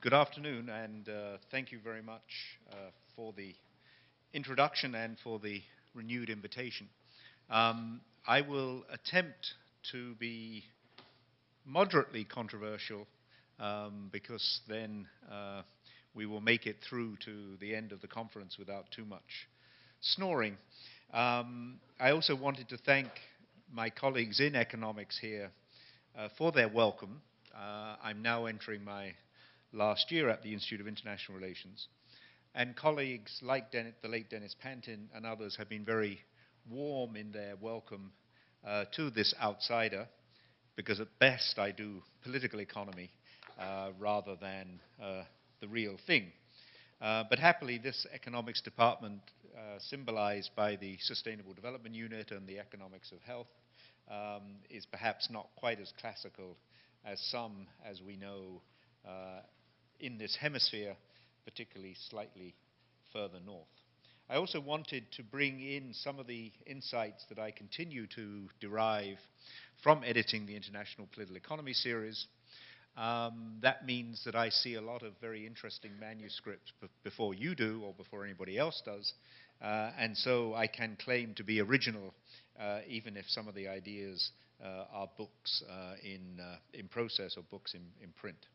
Good afternoon, and thank you very much for the introduction and for the renewed invitation. I will attempt to be moderately controversial because then we will make it through to the end of the conference without too much snoring. I also wanted to thank my colleagues in economics here for their welcome. I'm now entering my last year at the Institute of International Relations, and colleagues like the late Dennis Pantin and others have been very warm in their welcome to this outsider, because at best I do political economy rather than the real thing. But happily, this economics department, symbolized by the Sustainable Development Unit and the economics of health, is perhaps not quite as classical as some, as we know, in this hemisphere, particularly slightly further north. I also wanted to bring in some of the insights that I continue to derive from editing the International Political Economy series. That means that I see a lot of very interesting manuscripts before you do or before anybody else does, and so I can claim to be original, even if some of the ideas are books in process or books in print.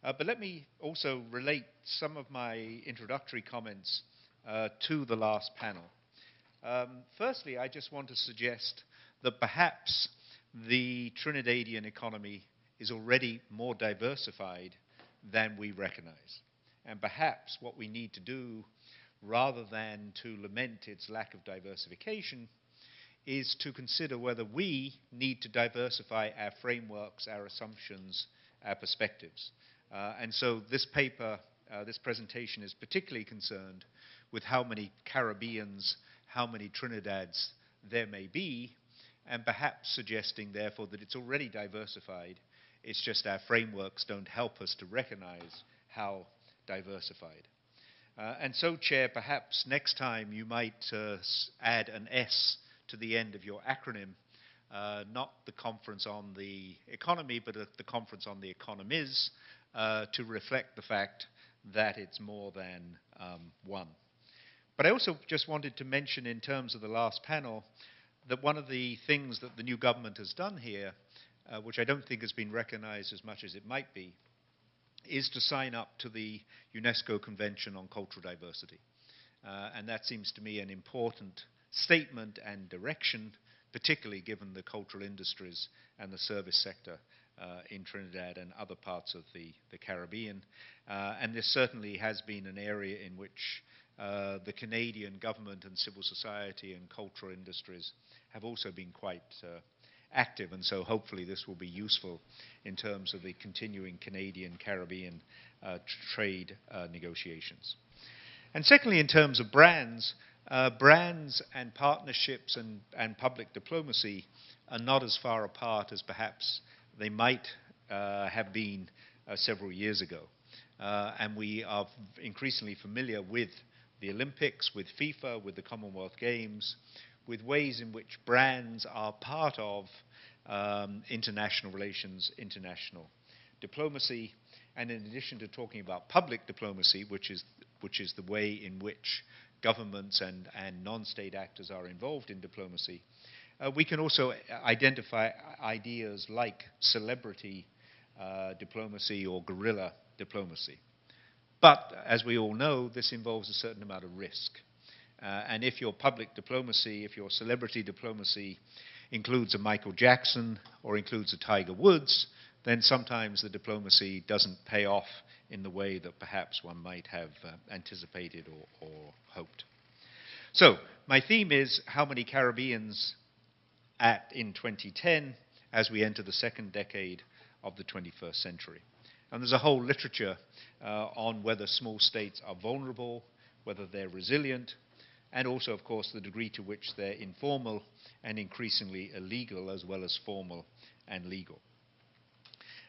But let me also relate some of my introductory comments to the last panel. Firstly, I just want to suggest that perhaps the Trinidadian economy is already more diversified than we recognize. And perhaps what we need to do, rather than to lament its lack of diversification, is to consider whether we need to diversify our frameworks, our assumptions, our perspectives. And so this paper, this presentation is particularly concerned with how many Caribbeans, how many Trinidads there may be, and perhaps suggesting, therefore, that it's already diversified. It's just our frameworks don't help us to recognize how diversified. And so, Chair, perhaps next time you might add an S to the end of your acronym, not the conference on the economy, but the conference on the economies, to reflect the fact that it's more than one. But I also just wanted to mention, in terms of the last panel, that one of the things that the new government has done here, which I don't think has been recognized as much as it might be, is to sign up to the UNESCO Convention on Cultural Diversity. And that seems to me an important statement and direction, particularly given the cultural industries and the service sector in Trinidad and other parts of the Caribbean. And this certainly has been an area in which the Canadian government and civil society and cultural industries have also been quite active, and so hopefully this will be useful in terms of the continuing Canadian-Caribbean trade negotiations. And secondly, in terms of brands, brands and partnerships and public diplomacy are not as far apart as perhaps they might have been several years ago. And we are increasingly familiar with the Olympics, with FIFA, with the Commonwealth Games, with ways in which brands are part of international relations, international diplomacy. And in addition to talking about public diplomacy, which is the way in which governments and non-state actors are involved in diplomacy, we can also identify ideas like celebrity diplomacy or guerrilla diplomacy. But as we all know, this involves a certain amount of risk. And if your public diplomacy, if your celebrity diplomacy includes a Michael Jackson or includes a Tiger Woods, then sometimes the diplomacy doesn't pay off in the way that perhaps one might have anticipated or hoped. So my theme is how many Caribbeans in 2010 as we enter the second decade of the 21st century. And there's a whole literature on whether small states are vulnerable, whether they're resilient, and also, of course, the degree to which they're informal and increasingly illegal, as well as formal and legal.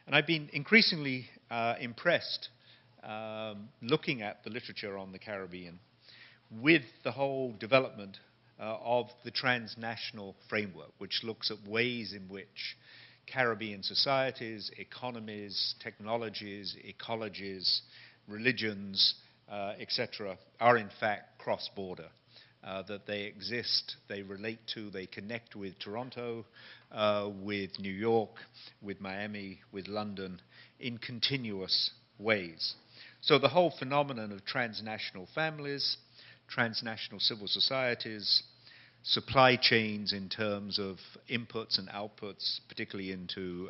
And I've been increasingly impressed looking at the literature on the Caribbean with the whole development of the transnational framework, which looks at ways in which Caribbean societies, economies, technologies, ecologies, religions, etc., are in fact cross-border. That they exist, they relate to, they connect with Toronto, with New York, with Miami, with London, in continuous ways. So the whole phenomenon of transnational families, transnational civil societies, supply chains in terms of inputs and outputs, particularly into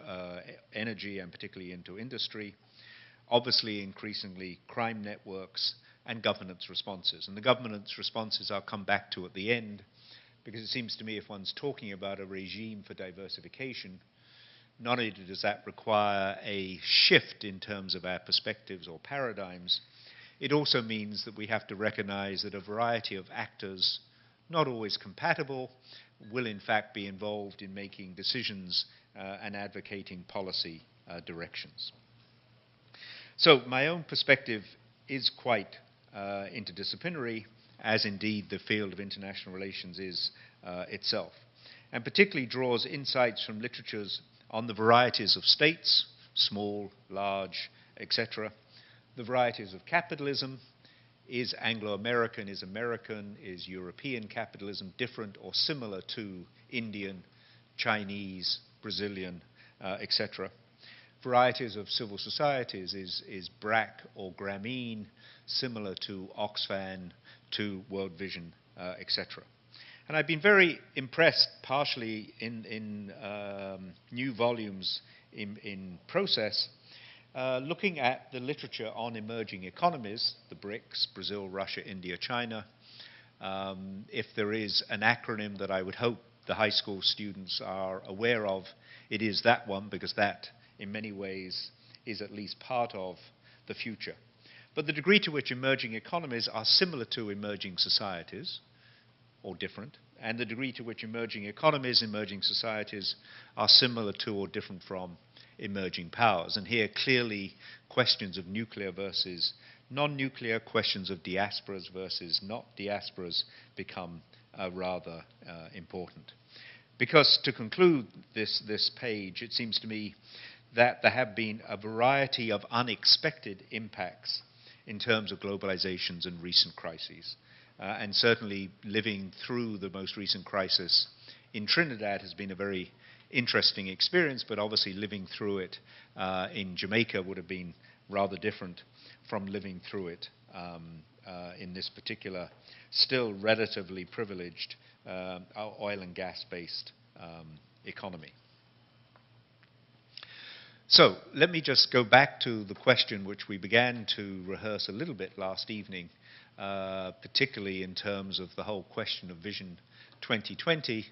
energy and particularly into industry, obviously increasingly crime networks, and governance responses. And the governance responses I'll come back to at the end, because it seems to me if one's talking about a regime for diversification, not only does that require a shift in terms of our perspectives or paradigms, it also means that we have to recognize that a variety of actors, not always compatible, will in fact be involved in making decisions and advocating policy directions. So my own perspective is quite interdisciplinary, as indeed the field of international relations is itself, and particularly draws insights from literatures on the varieties of states, small, large, etc., the varieties of capitalism. Is Anglo-American, is American, is European capitalism different or similar to Indian, Chinese, Brazilian, etc.? Varieties of civil societies, is BRAC or Grameen similar to Oxfam, to World Vision, etc.? And I've been very impressed, partially in new volumes in process, looking at the literature on emerging economies, the BRICS, Brazil, Russia, India, China. If there is an acronym that I would hope the high school students are aware of, it is that one, because that, in many ways, is at least part of the future. But the degree to which emerging economies are similar to emerging societies, or different, and the degree to which emerging economies, emerging societies are similar to or different from emerging powers. And here, clearly, questions of nuclear versus non-nuclear, questions of diasporas versus not diasporas become rather important. Because to conclude this page, it seems to me that there have been a variety of unexpected impacts in terms of globalizations and recent crises. And certainly living through the most recent crisis in Trinidad has been a very interesting experience, but obviously living through it in Jamaica would have been rather different from living through it in this particular, still relatively privileged oil and gas-based economy. So let me just go back to the question which we began to rehearse a little bit last evening, particularly in terms of the whole question of Vision 2020,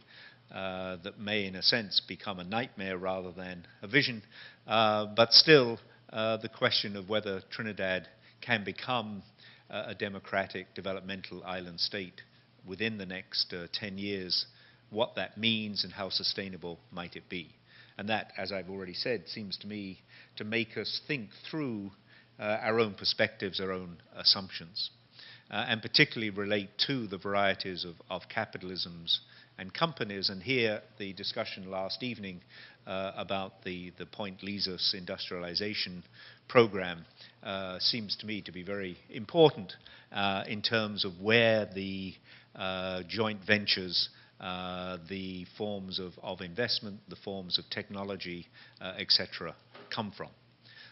that may, in a sense, become a nightmare rather than a vision, but still the question of whether Trinidad can become a democratic developmental island state within the next 10 years, what that means and how sustainable might it be. And that, as I've already said, seems to me to make us think through our own perspectives, our own assumptions, and particularly relate to the varieties of capitalisms and companies. And here, the discussion last evening about the Point Lizos industrialization program seems to me to be very important in terms of where the joint ventures, the forms of investment, the forms of technology, etc., come from.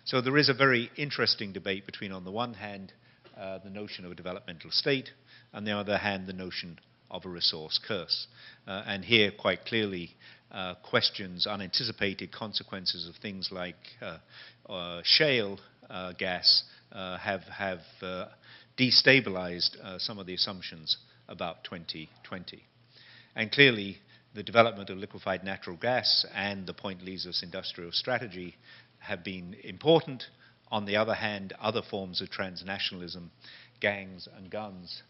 So there is a very interesting debate between, on the one hand, the notion of a developmental state, and on the other hand, the notion of a resource curse. And here, quite clearly, questions, unanticipated consequences of things like shale gas have destabilized some of the assumptions about 2020. And clearly, the development of liquefied natural gas and the Point Lizos industrial strategy have been important. On the other hand, other forms of transnationalism, gangs and guns,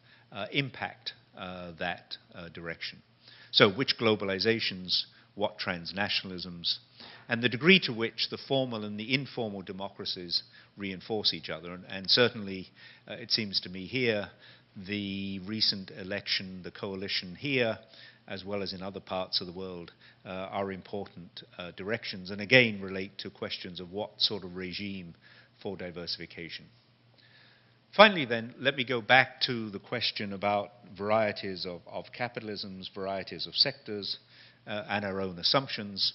impact that direction. So which globalizations, what transnationalisms, and the degree to which the formal and the informal democracies reinforce each other. And certainly, it seems to me here, the recent election, the coalition here, as well as in other parts of the world, are important directions, and again relate to questions of what sort of regime for diversification. Finally then, let me go back to the question about varieties of capitalisms, varieties of sectors, and our own assumptions,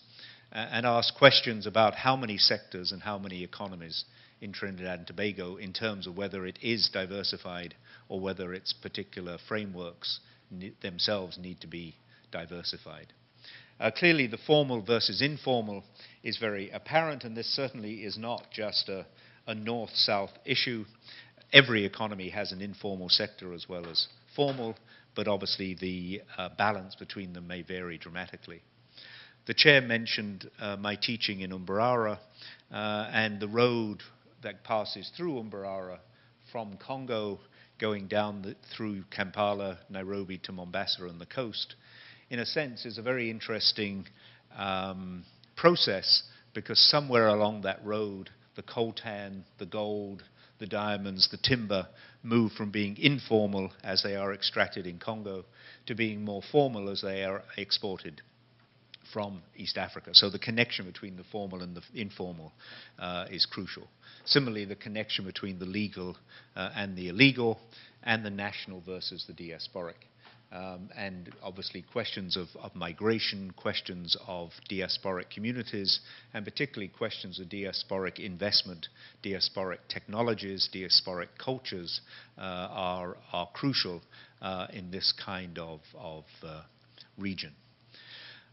and ask questions about how many sectors and how many economies in Trinidad and Tobago in terms of whether it is diversified or whether its particular frameworks themselves need to be diversified. Clearly, the formal versus informal is very apparent, and this certainly is not just a north-south issue. Every economy has an informal sector as well as formal, but obviously the balance between them may vary dramatically. The chair mentioned my teaching in Umbarara and the road that passes through Umbarara from Congo going down through Kampala, Nairobi to Mombasa and the coast, in a sense is a very interesting process, because somewhere along that road the coltan, the gold, the diamonds, the timber move from being informal as they are extracted in Congo to being more formal as they are exported from East Africa. So the connection between the formal and the informal is crucial. Similarly, the connection between the legal and the illegal, and the national versus the diasporic. And obviously questions of migration, questions of diasporic communities, and particularly questions of diasporic investment, diasporic technologies, diasporic cultures are crucial in this kind of region.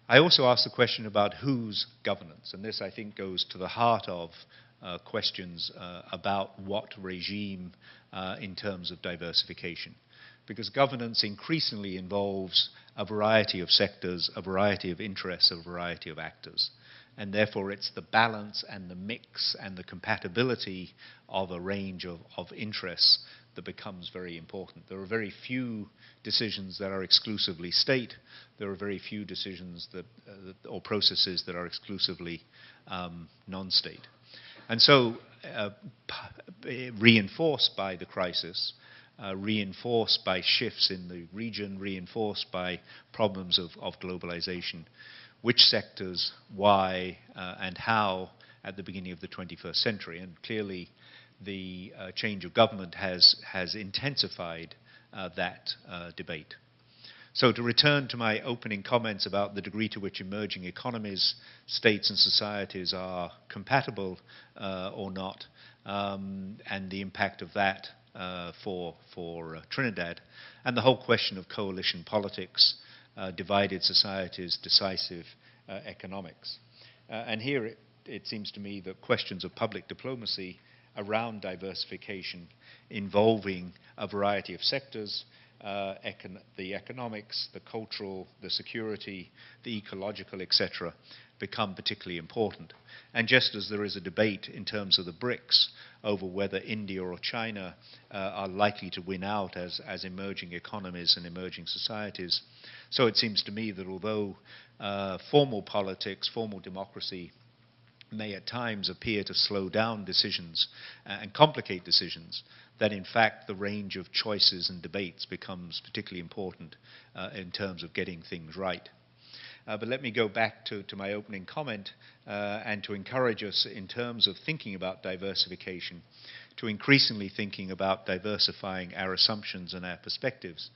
I also asked the question about whose governance, and this I think goes to the heart of questions about what regime in terms of diversification. Because governance increasingly involves a variety of sectors, a variety of interests, a variety of actors. And therefore it's the balance and the mix and the compatibility of a range of interests that becomes very important. There are very few decisions that are exclusively state. There are very few decisions or processes that are exclusively non-state. And so reinforced by the crisis, reinforced by shifts in the region, reinforced by problems of globalization, which sectors, why, and how at the beginning of the 21st century. And clearly the change of government has intensified that debate. So to return to my opening comments about the degree to which emerging economies, states and societies are compatible or not, and the impact of that for Trinidad, and the whole question of coalition politics, divided societies, decisive economics. And here it seems to me that questions of public diplomacy around diversification involving a variety of sectors, the economics, the cultural, the security, the ecological, etc., become particularly important. And just as there is a debate in terms of the BRICS over whether India or China are likely to win out as emerging economies and emerging societies, so it seems to me that although formal politics, formal democracy may at times appear to slow down decisions and complicate decisions, that in fact the range of choices and debates becomes particularly important in terms of getting things right. But let me go back to my opening comment and to encourage us in terms of thinking about diversification, to increasingly thinking about diversifying our assumptions and our perspectives